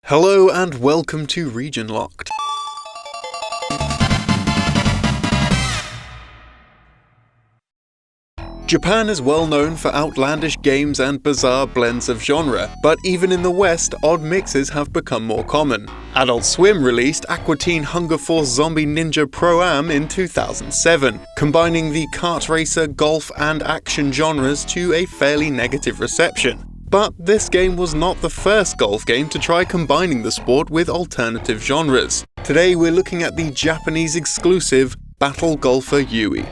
Hello and welcome to Region Locked. Japan is well known for outlandish games and bizarre blends of genre, but even in the West, odd mixes have become more common. Adult Swim released Aqua Teen Hunger Force Zombie Ninja Pro-Am in 2007, combining the kart racer, golf and action genres to a fairly negative reception. But this game was not the first golf game to try combining the sport with alternative genres. Today we're looking at the Japanese exclusive Battle Golfer Yui.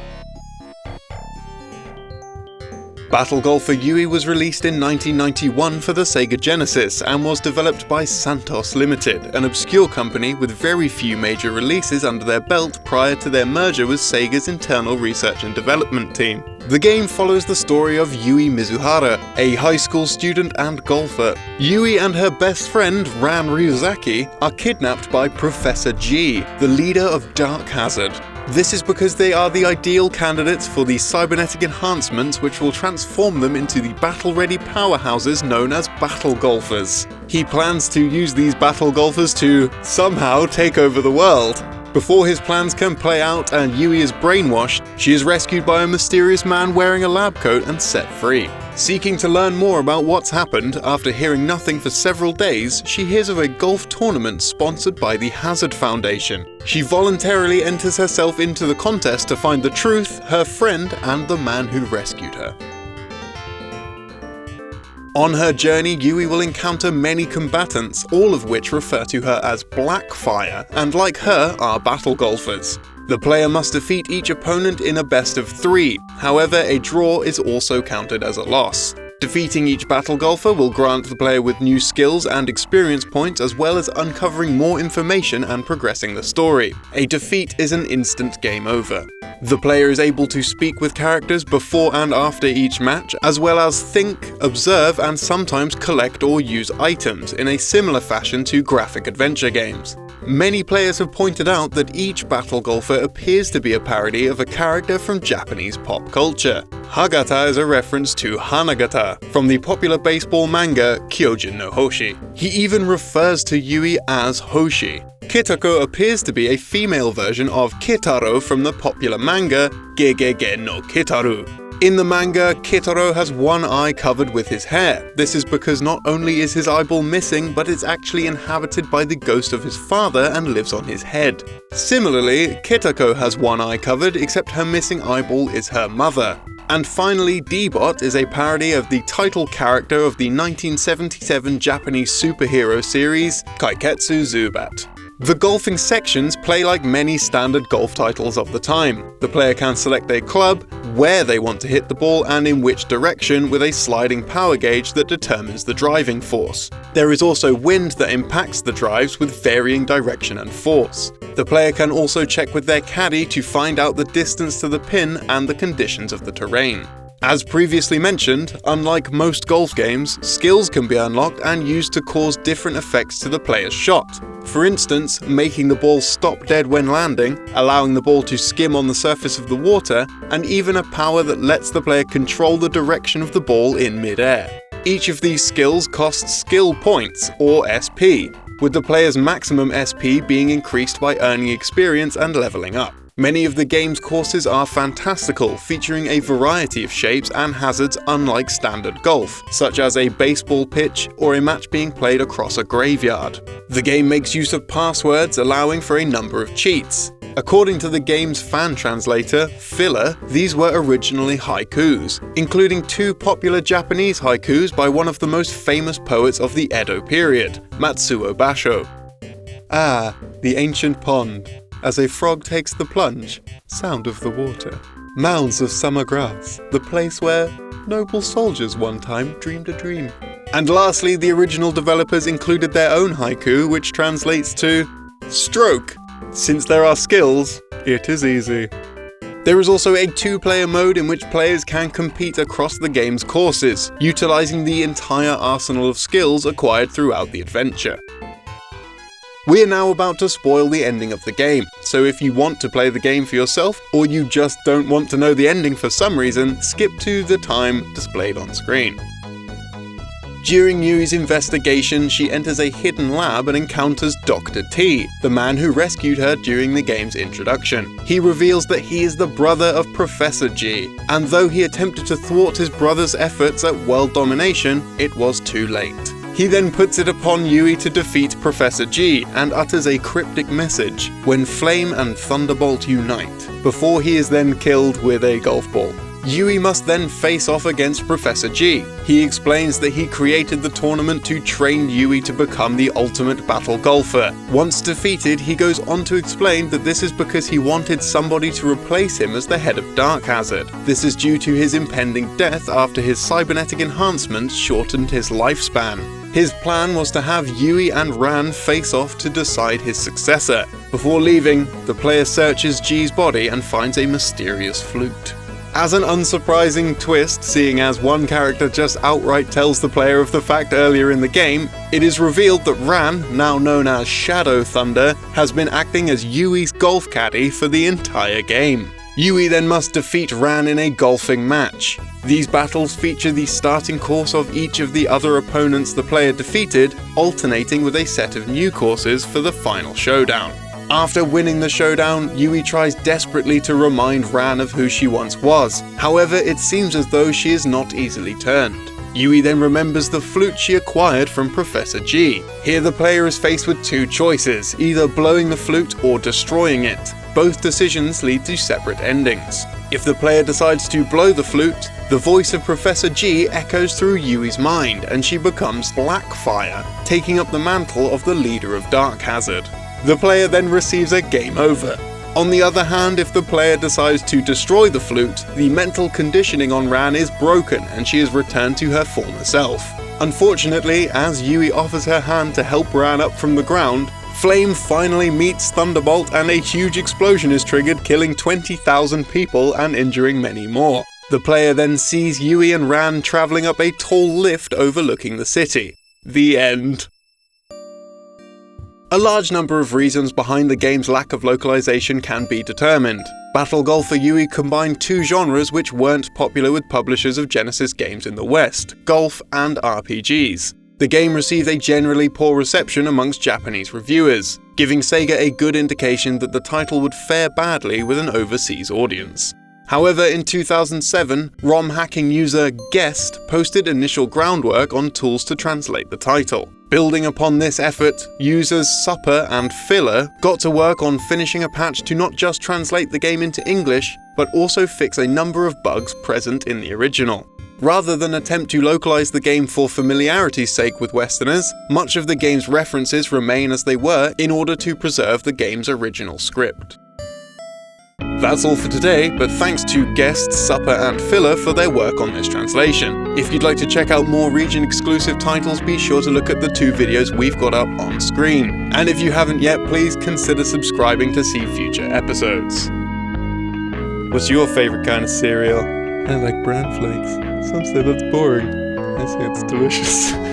Battle Golfer Yui was released in 1991 for the SEGA Genesis and was developed by Santos Limited, an obscure company with very few major releases under their belt prior to their merger with Sega's internal research and development team. The game follows the story of Yui Mizuhara, a high school student and golfer. Yui and her best friend, Ran Ryuzaki, are kidnapped by Professor G, the leader of Dark Hazard. This is because they are the ideal candidates for the cybernetic enhancements which will transform them into the battle-ready powerhouses known as Battle Golfers. He plans to use these Battle Golfers to somehow take over the world. Before his plans can play out and Yui is brainwashed, she is rescued by a mysterious man wearing a lab coat and set free. Seeking to learn more about what's happened, after hearing nothing for several days, she hears of a golf tournament sponsored by the Hazard Foundation. She voluntarily enters herself into the contest to find the truth, her friend, and the man who rescued her. On her journey, Yui will encounter many combatants, all of which refer to her as Blackfire, and like her, are battle golfers. The player must defeat each opponent in a best of 3, however a draw is also counted as a loss. Defeating each battle golfer will grant the player with new skills and experience points as well as uncovering more information and progressing the story. A defeat is an instant game over. The player is able to speak with characters before and after each match, as well as think, observe and sometimes collect or use items in a similar fashion to graphic adventure games. Many players have pointed out that each battle golfer appears to be a parody of a character from Japanese pop culture. Hagata is a reference to Hanagata from the popular baseball manga Kyojin no Hoshi. He even refers to Yui as Hoshi. Kitako appears to be a female version of Kitaro from the popular manga Gegege no Kitaru. In the manga, Kitaro has one eye covered with his hair. This is because not only is his eyeball missing, but it's actually inhabited by the ghost of his father and lives on his head. Similarly, Kitako has one eye covered, except her missing eyeball is her mother. And finally, D-Bot is a parody of the title character of the 1977 Japanese superhero series, Kaiketsu Zubat. The golfing sections play like many standard golf titles of the time. The player can select a club, where they want to hit the ball and in which direction, with a sliding power gauge that determines the driving force. There is also wind that impacts the drives with varying direction and force. The player can also check with their caddy to find out the distance to the pin and the conditions of the terrain. As previously mentioned, unlike most golf games, skills can be unlocked and used to cause different effects to the player's shot. For instance, making the ball stop dead when landing, allowing the ball to skim on the surface of the water, and even a power that lets the player control the direction of the ball in mid-air. Each of these skills costs skill points, or SP, with the player's maximum SP being increased by earning experience and leveling up. Many of the game's courses are fantastical, featuring a variety of shapes and hazards unlike standard golf, such as a baseball pitch or a match being played across a graveyard. The game makes use of passwords, allowing for a number of cheats. According to the game's fan translator, Filler, these were originally haikus, including 2 popular Japanese haikus by one of the most famous poets of the Edo period, Matsuo Basho. Ah, the ancient pond. As a frog takes the plunge, sound of the water. Mounds of summer grass, the place where noble soldiers one time dreamed a dream. And lastly, the original developers included their own haiku, which translates to stroke. Since there are skills, it is easy. There is also a 2-player mode in which players can compete across the game's courses, utilizing the entire arsenal of skills acquired throughout the adventure. We are now about to spoil the ending of the game, so if you want to play the game for yourself, or you just don't want to know the ending for some reason, skip to the time displayed on screen. During Yui's investigation, she enters a hidden lab and encounters Dr. T, the man who rescued her during the game's introduction. He reveals that he is the brother of Professor G, and though he attempted to thwart his brother's efforts at world domination, it was too late. He then puts it upon Yui to defeat Professor G and utters a cryptic message when Flame and Thunderbolt unite, before he is then killed with a golf ball. Yui must then face off against Professor G. He explains that he created the tournament to train Yui to become the ultimate battle golfer. Once defeated, he goes on to explain that this is because he wanted somebody to replace him as the head of Dark Hazard. This is due to his impending death after his cybernetic enhancements shortened his lifespan. His plan was to have Yui and Ran face off to decide his successor. Before leaving, the player searches G's body and finds a mysterious flute. As an unsurprising twist, seeing as one character just outright tells the player of the fact earlier in the game, it is revealed that Ran, now known as Shadow Thunder, has been acting as Yui's golf caddy for the entire game. Yui then must defeat Ran in a golfing match. These battles feature the starting course of each of the other opponents the player defeated, alternating with a set of new courses for the final showdown. After winning the showdown, Yui tries desperately to remind Ran of who she once was. However, it seems as though she is not easily turned. Yui then remembers the flute she acquired from Professor G. Here the player is faced with two choices, either blowing the flute or destroying it. Both decisions lead to separate endings. If the player decides to blow the flute, the voice of Professor G echoes through Yui's mind and she becomes Blackfire, taking up the mantle of the leader of Dark Hazard. The player then receives a game over. On the other hand, if the player decides to destroy the flute, the mental conditioning on Ran is broken and she is returned to her former self. Unfortunately, as Yui offers her hand to help Ran up from the ground, Flame finally meets Thunderbolt and a huge explosion is triggered, killing 20,000 people and injuring many more. The player then sees Yui and Ran travelling up a tall lift overlooking the city. The end. A large number of reasons behind the game's lack of localization can be determined. Battle Golfer Yui combined two genres which weren't popular with publishers of Genesis games in the West, golf and RPGs. The game received a generally poor reception amongst Japanese reviewers, giving SEGA a good indication that the title would fare badly with an overseas audience. However, in 2007, ROM hacking user Guest posted initial groundwork on tools to translate the title. Building upon this effort, users Supper and Filler got to work on finishing a patch to not just translate the game into English, but also fix a number of bugs present in the original. Rather than attempt to localize the game for familiarity's sake with Westerners, much of the game's references remain as they were in order to preserve the game's original script. That's all for today, but thanks to Guests, Supper and Filler for their work on this translation. If you'd like to check out more region-exclusive titles, be sure to look at the two videos we've got up on screen. And if you haven't yet, please consider subscribing to see future episodes. What's your favourite kind of cereal? I like bran flakes. Some say that's boring. I say it's delicious.